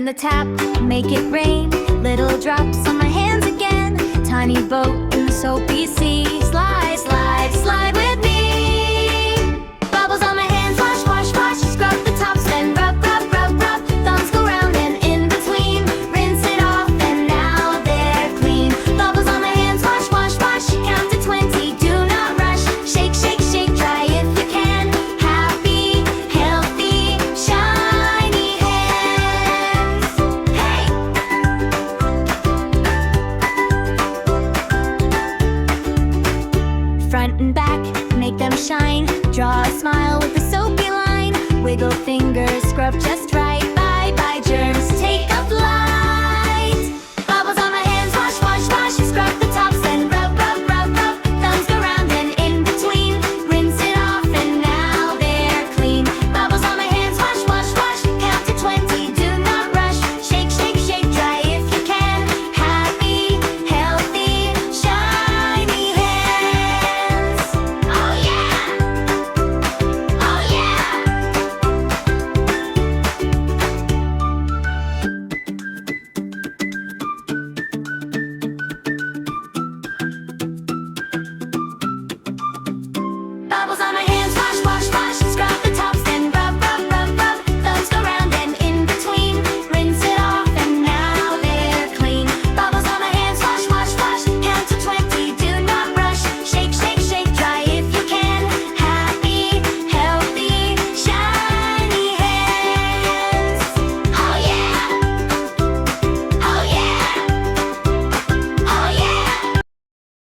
the tap, make it rain. Little drops on my hands again. Tiny boat in the soapy sea. Slide, slide, slide with me. Bubbles on my hands, wash, wash, wash. Scrub the tops, then rub, rub, rub, rub. Thumbs go round and in between. Rinse it off and now they're clean. Bubbles on my hands, wash, wash, wash. Count to 20, do not rush. Shake, shake, shake, try if you can. Happy, healthy, shiny hands. Hey! Front and back, make them shine. Draw a smile with a soapy line. Wiggle fingers, scrub just right. Bye bye germs.